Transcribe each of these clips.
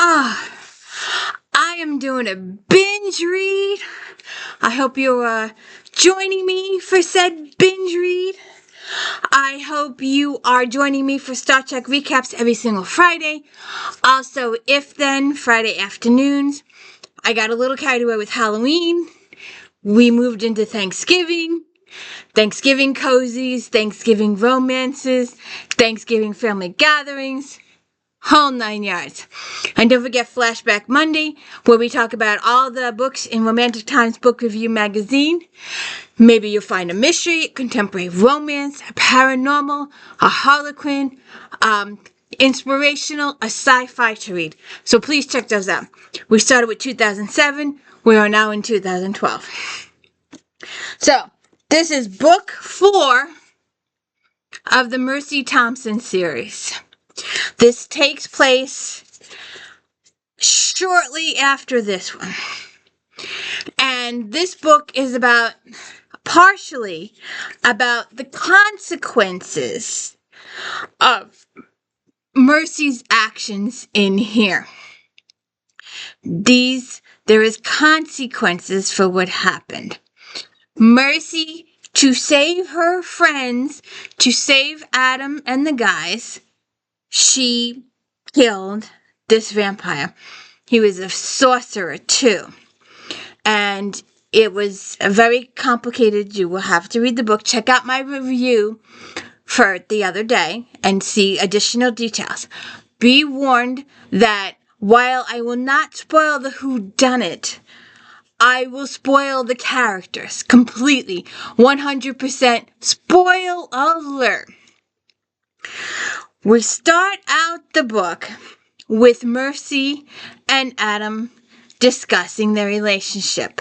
Ah, I am doing a binge read. I hope you're joining me for said binge read. I hope you are joining me for Star Trek recaps every single Friday. Also, If Then, Friday afternoons. I got a little carried away with Halloween. We moved into Thanksgiving. Thanksgiving cozies, Thanksgiving romances, Thanksgiving family gatherings. Whole 9 yards. And don't forget Flashback Monday, where we talk about all the books in Romantic Times Book Review magazine. Maybe you'll find a mystery, contemporary romance, a paranormal, a harlequin, inspirational, a sci-fi to read. So please check those out. We started with 2007. We are now in 2012. So, this is book 4 of the Mercy Thompson series. This takes place shortly after this one. And this book is partially about the consequences of Mercy's actions in here. There is consequences for what happened. Mercy, to save her friends, to save Adam and the guys, she killed this vampire. He was a sorcerer too. And it was very complicated. You will have to read the book. Check out my review for the other day and see additional details. Be warned that while I will not spoil the whodunit, I will spoil the characters completely. 100% spoil alert. We start out the book with Mercy and Adam discussing their relationship.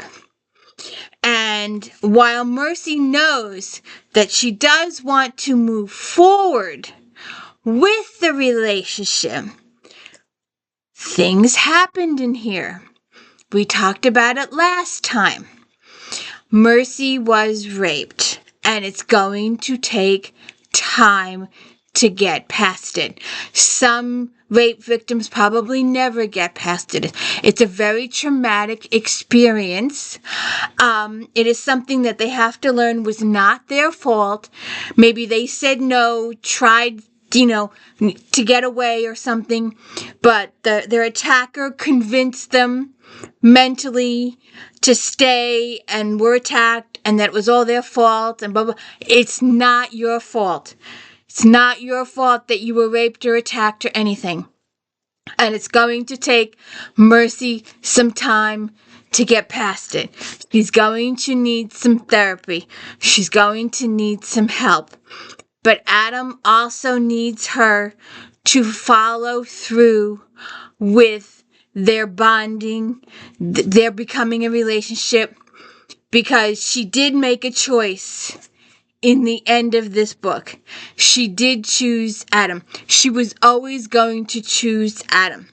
And while Mercy knows that she does want to move forward with the relationship, things happened in here. We talked about it last time. Mercy was raped, and it's going to take time to get past it. Some rape victims probably never get past it. It's a very traumatic experience. It is something that they have to learn was not their fault. Maybe they said no, tried, to get away or something, but their attacker convinced them mentally to stay and were attacked, and that it was all their fault, and blah, blah. It's not your fault. It's not your fault that you were raped or attacked or anything. And it's going to take Mercy some time to get past it. She's going to need some therapy. She's going to need some help. But Adam also needs her to follow through with their bonding, their becoming a relationship, because she did make a choice. In the end of this book, she did choose Adam. She was always going to choose Adam.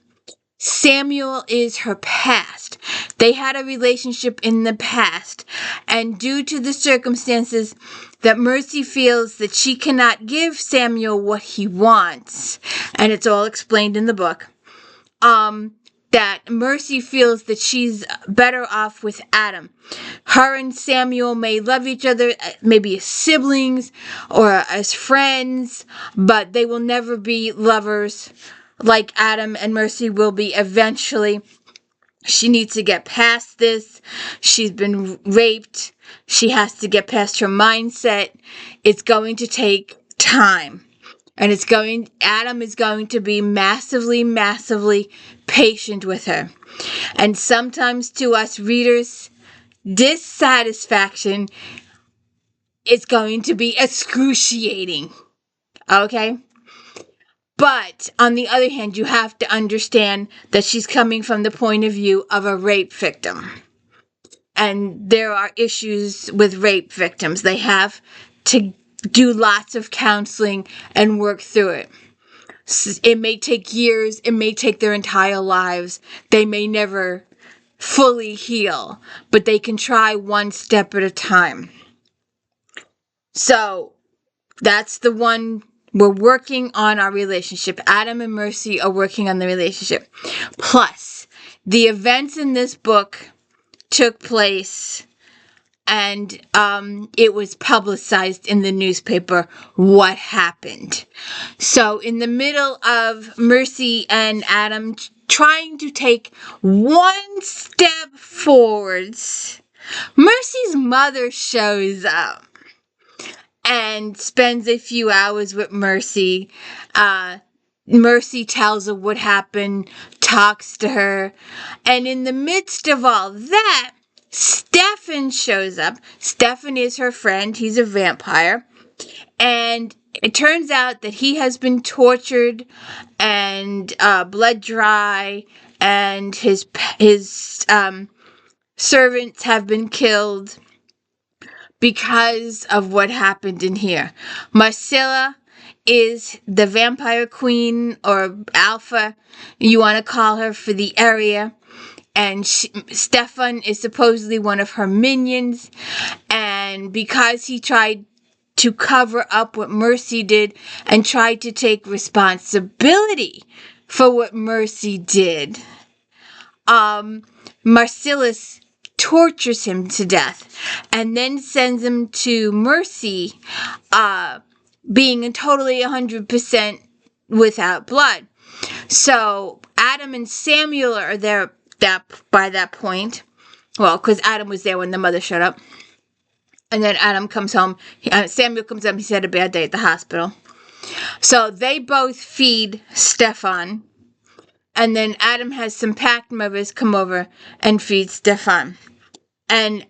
Samuel is her past. They had a relationship in the past, and due to the circumstances that Mercy feels that she cannot give Samuel what he wants, and it's all explained in the book, that Mercy feels that she's better off with Adam. Her and Samuel may love each other, maybe as siblings or as friends, but they will never be lovers like Adam and Mercy will be eventually. She needs to get past this. She's been raped. She has to get past her mindset. It's going to take time. And Adam is going to be massively, massively patient with her. And sometimes to us readers, dissatisfaction is going to be excruciating. Okay? But on the other hand, you have to understand that she's coming from the point of view of a rape victim. And there are issues with rape victims. They have to do lots of counseling and work through it. It may take years. It may take their entire lives. They may never fully heal, but they can try one step at a time. So that's the one we're working on our relationship. Adam and Mercy are working on the relationship. Plus, the events in this book took place, and it was publicized in the newspaper what happened. So in the middle of Mercy and Adam trying to take one step forwards, Mercy's mother shows up and spends a few hours with Mercy. Mercy tells her what happened, talks to her, and in the midst of all that, Stefan shows up. Stefan is her friend. He's a vampire. And it turns out that he has been tortured and bled dry, and his servants have been killed because of what happened in here. Marcella is the vampire queen, or alpha, you want to call her, for the area. And Stefan is supposedly one of her minions. And because he tried to cover up what Mercy did and tried to take responsibility for what Mercy did, Marcellus tortures him to death and then sends him to Mercy, being totally 100% without blood. So Adam and Samuel are there by that point. Well, because Adam was there when the mother showed up. And then Adam comes home. Samuel comes home. He's had a bad day at the hospital. So they both feed Stefan. And then Adam has some pack members come over and feed Stefan. And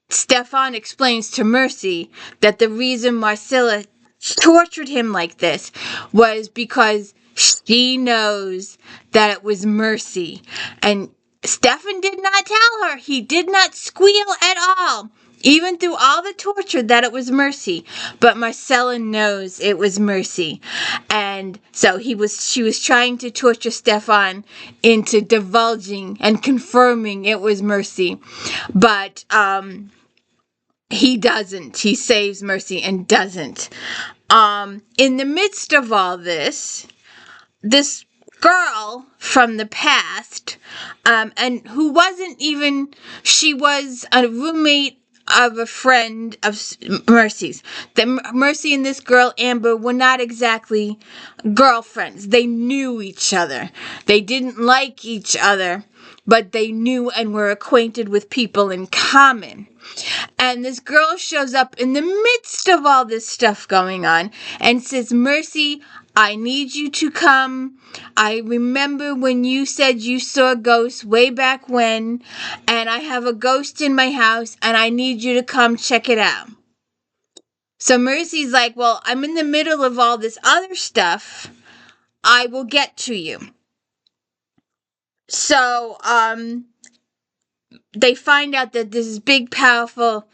Stefan explains to Mercy that the reason Marcella tortured him like this was because she knows that it was Mercy. And Stefan did not tell her. He did not squeal at all, even through all the torture, that it was Mercy. But Marcella knows it was Mercy. And so she was trying to torture Stefan into divulging and confirming it was Mercy. But he doesn't. He saves Mercy and doesn't. In the midst of all this girl from the past, and who wasn't even, she was a roommate of a friend of Mercy's. Mercy and this girl, Amber, were not exactly girlfriends. They knew each other. They didn't like each other, but they knew and were acquainted with people in common. And this girl shows up in the midst of all this stuff going on and says, Mercy, I need you to come. I remember when you said you saw a ghost way back when, and I have a ghost in my house, and I need you to come check it out. So Mercy's like, well, I'm in the middle of all this other stuff. I will get to you. So, they find out that there's this big, powerful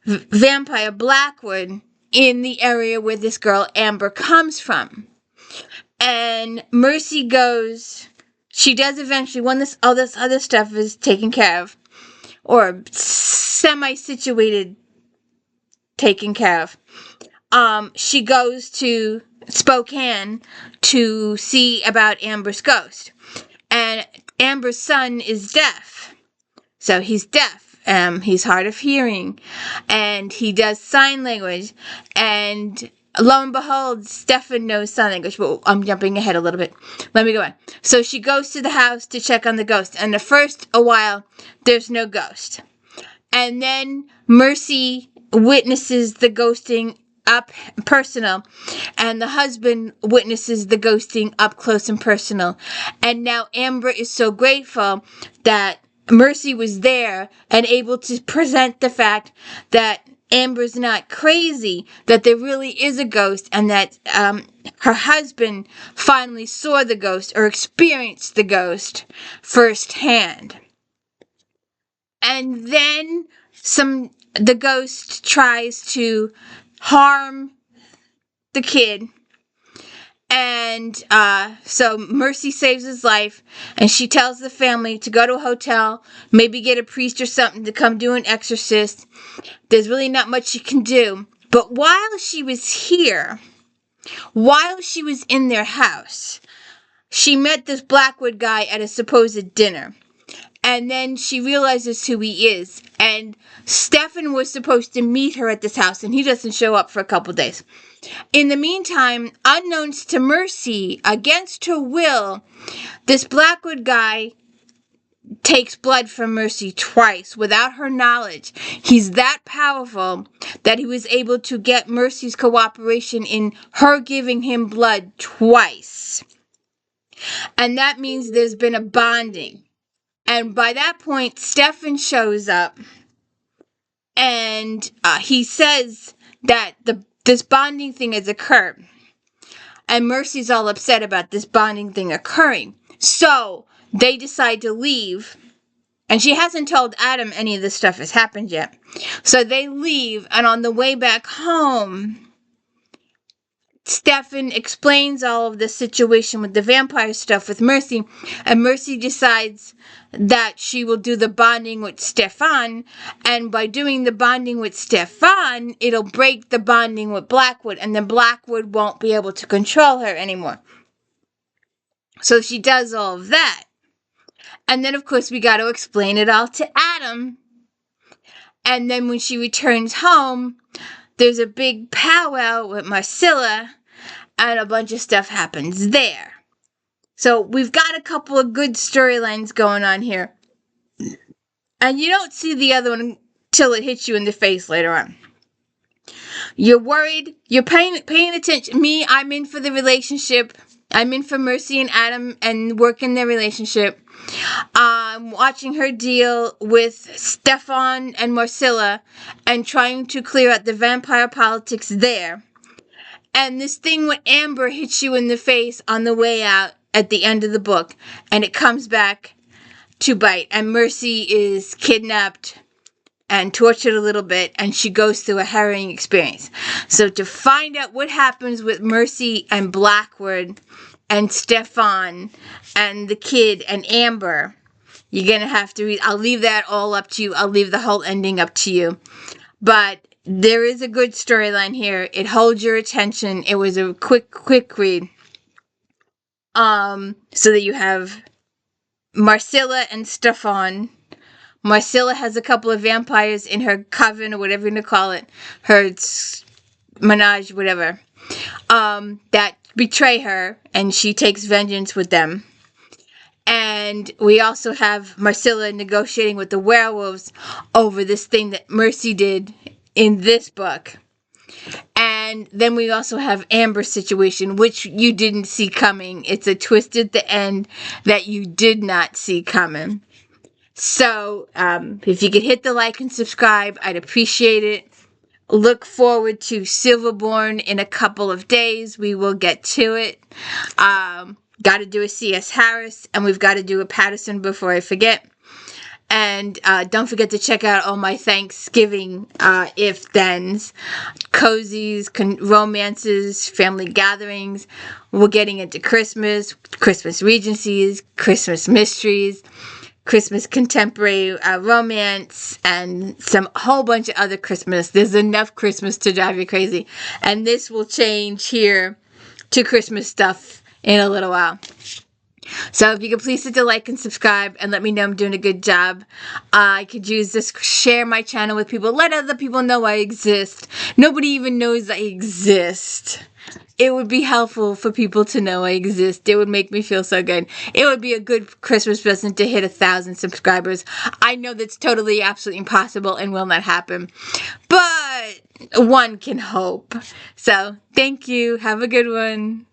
vampire, Blackwood, in the area where this girl, Amber, comes from. And Mercy goes, she does eventually, when all this other stuff is taken care of, or semi-situated, taken care of, she goes to Spokane to see about Amber's ghost. And Amber's son is deaf. So he's deaf. He's hard of hearing. And he does sign language. And lo and behold, Stefan knows sign language. But I'm jumping ahead a little bit. Let me go on. So she goes to the house to check on the ghost. And the first a while, there's no ghost. And then Mercy witnesses the ghosting up personal, and the husband witnesses the ghosting up close and personal. And now Amber is so grateful that Mercy was there and able to present the fact that Amber's not crazy, that there really is a ghost, and that her husband finally saw the ghost or experienced the ghost firsthand. And then the ghost tries to harm the kid, and so Mercy saves his life, and she tells the family to go to a hotel, maybe get a priest or something to come do an exorcist. There's really not much she can do. But while she was here, while she was in their house, she met this Blackwood guy at a supposed dinner. And then she realizes who he is. And Stefan was supposed to meet her at this house, and he doesn't show up for a couple days. In the meantime, unknowns to Mercy, against her will, this Blackwood guy takes blood from Mercy twice without her knowledge. He's that powerful that he was able to get Mercy's cooperation in her giving him blood twice. And that means there's been a bonding. And by that point, Stefan shows up, and he says that this bonding thing has occurred. And Mercy's all upset about this bonding thing occurring. So they decide to leave. And she hasn't told Adam any of this stuff has happened yet. So they leave, and on the way back home, Stefan explains all of the situation with the vampire stuff with Mercy, and Mercy decides that she will do the bonding with Stefan, and by doing the bonding with Stefan, it'll break the bonding with Blackwood, and then Blackwood won't be able to control her anymore. So she does all of that. And then, of course, we got to explain it all to Adam. And then when she returns home, there's a big powwow with Marcilla, and a bunch of stuff happens there. So we've got a couple of good storylines going on here. And you don't see the other one till it hits you in the face later on. You're worried. You're paying attention. Me, I'm in for the relationship. I'm in for Mercy and Adam and working their relationship. I'm watching her deal with Stefan and Marcilla and trying to clear out the vampire politics there. And this thing with Amber hits you in the face on the way out at the end of the book. And it comes back to bite. And Mercy is kidnapped and tortured a little bit. And she goes through a harrowing experience. So to find out what happens with Mercy and Blackwood and Stefan and the kid and Amber, you're going to have to read. I'll leave that all up to you. I'll leave the whole ending up to you. But there is a good storyline here. It holds your attention. It was a quick read. So that you have Marcilla and Stefan. Marcilla has a couple of vampires in her coven, or whatever you want to call it. Her menage, whatever. That betray her, and she takes vengeance with them. And we also have Marcilla negotiating with the werewolves over this thing that Mercy did in this book. And then we also have Amber's situation, which you didn't see coming. It's a twist at the end that you did not see coming. So, if you could hit the like and subscribe, I'd appreciate it. Look forward to Silverborn in a couple of days. We will get to it. Got to do a C.S. Harris, and we've got to do a Patterson before I forget. And don't forget to check out all my Thanksgiving if-thens, cozies, romances, family gatherings. We're getting into Christmas, Christmas Regencies, Christmas Mysteries, Christmas Contemporary Romance, and some whole bunch of other Christmas. There's enough Christmas to drive you crazy. And this will change here to Christmas stuff in a little while. So if you could please hit the like and subscribe and let me know I'm doing a good job. I could use this, share my channel with people, let other people know I exist. Nobody even knows I exist. It would be helpful for people to know I exist. It would make me feel so good. It would be a good Christmas present to hit 1,000 subscribers. I know that's totally, absolutely impossible and will not happen. But one can hope. So, thank you. Have a good one.